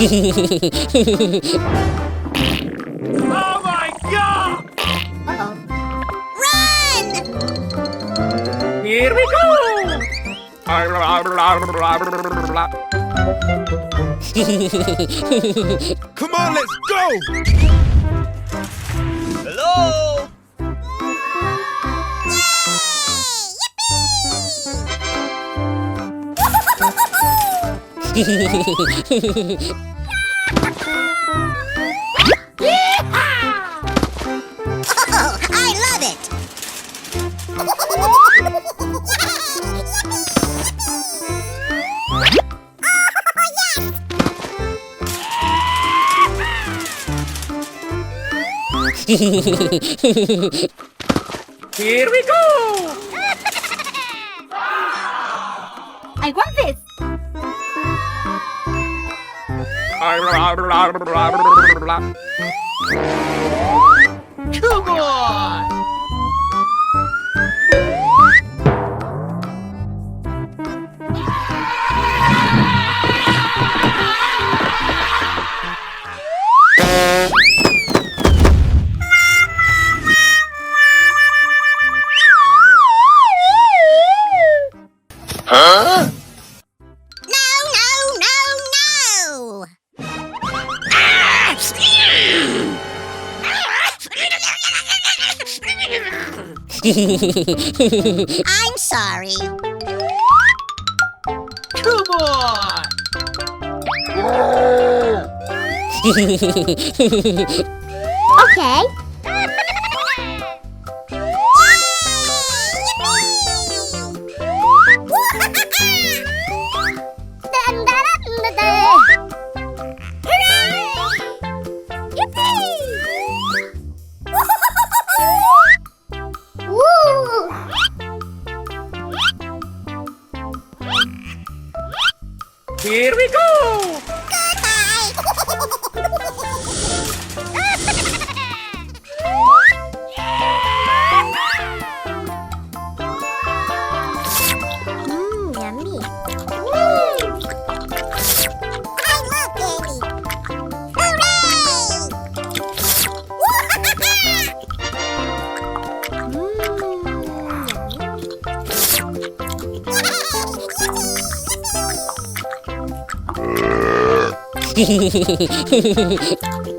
Oh my God! Uh-oh. Run! Here we go! Come on, let's go! Hello? Oh, I love it! Here we go! I want this! Come on! Huh? No, no, no, no! I'm sorry. Come on! Okay. Here we go! Yummy. I love candy. Hooray!